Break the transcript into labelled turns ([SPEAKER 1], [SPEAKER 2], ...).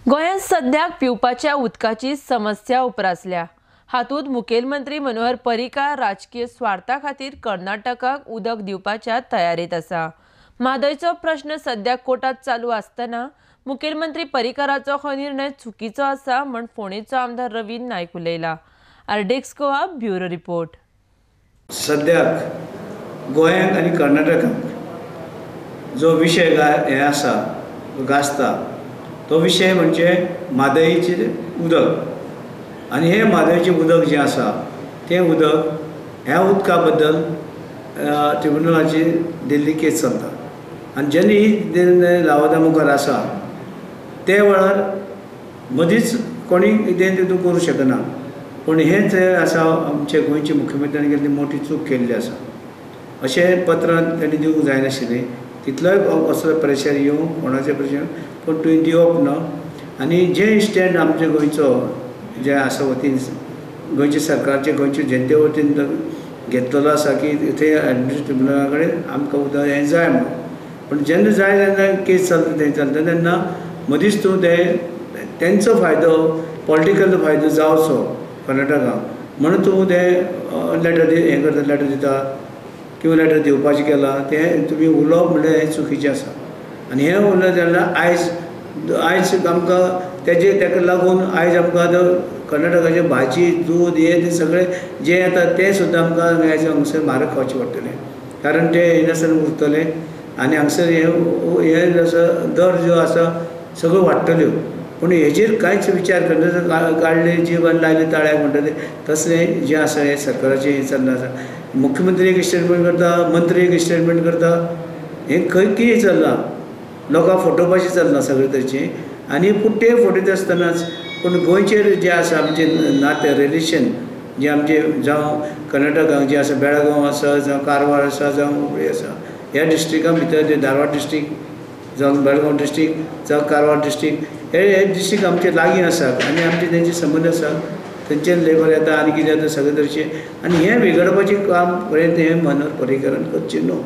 [SPEAKER 1] गोंयांत सद्याक पिवपाच्या उदकाची समस्या उपरासल्या। हातूंत मुखेलमंत्री मनोहर पर्रीकार राजकीय स्वार्था खातीर कर्नाटकाक उदक दिवपाच्या तयारीत आसा। म्हादयचो प्रश्न सद्याक कोर्टात चालू आसतना मुखेलमंत्री पर्रीकाराचो हो निर्णय चुकीचो आसा म्हण फोंडेचो आमदार रवी नायक उलयला। आरडेक्स Goa bureau report.
[SPEAKER 2] सद्याक गोंयांत आनी कर्नाटकाक जो विशय हे आसा गाजता तो विषय म्हणजे म्हादयचें उदक। आनी हे म्हादयचें उदक जें आसा तें उदक ह्या उदका बद्दल ट्रिब्युनलाची दिल्ली केस चलता। आनी जेन्ना ही लावादा मुखार आसा ते वेळार मदींच कोणी कितें तितून करूं शकना। पूण हें जे आसा आमचे गोंयचे मुख्यमंत्र्यान केल्ली मोठी चूक केल्ली आसा अशें पत्रांत तांणी दिवंक जायनाशिल्लें। तितलोय असलो प्रेशर येवं कोणाचें प्रेशर पूण तुवें दिवप ना। आनी जे स्टँड आमचे गोंयचो जे आसा वतीन गोंयचे सरकारचे गोंयचे जनते वतीन घेतलेलो आसा की थंय एडमिनिस्ट्रेटिव्ह ट्रिब्युनला कडेन आमकां उदक हें जाय म्हणून। पूण जेन्ना जाय तेन्ना केस चलता थंय चलता तेन्ना मदींच तूं तेंचो फायदो पॉलिटिकल फायदो जावचो कर्नाटकाक म्हणून तूं तें लेटर हें करता लेटर दिता किंवा लेटर दिवपाचें केलां तें तुमी उलोवप म्हणल्यार हें चुकीचें आसा। आनी हें उलयलें जाल्यार आयज आमकां तेका लागून आयज आमकां कर्नाटकाचे भाजी दूद हें सगळें जें येता तें सुद्दां आमकां हांगसर म्हारग खावचें पडटलें कारण तें येनासतना उरतलें आनी हांगसर हें जसो दर ज्यो आसा सगळ्यो वाडटल्यो। पूण हेजेर कांयच विचार करना काडले जीवन लायले ताळ्याक म्हणटा तें तसलें जें आसा हें सरकाराचें हें चल्लां आसा। मुख्यमंत्री एक स्टेटमेंट करता मंत्री एक स्टेटमेंट करता हें खंय कितें चल्लां लोकांक फटोवपाचें चल्लां सगळें तरेचें। आनी पूण तें फटयता आसतनाच पूण गोंयचेर जें आसा आमचें नातें रिलेशन जें आमचें जावं कर्नाटकाक जें आसा बेळगांव आसा जावं कारवार आसा जावं हुबळी आसा ह्या डिस्ट्रिक्टां भितर धारवाड डिस्ट्रिक्ट जावं बेळगांव डिस्ट्रिक्ट जावं कारवार डिस्ट्रिक्ट हे डिस्ट्रिक्ट आमचे लागीं आसात आनी आमचे तेंचे संबंद आसात। थंयच्यान लेबर येता आनी कितें जाता सगळे तरेचें आनी हें बिगडपाचें काम पर्यंत हें मनोहर पर्रीकारान करचें न्हू।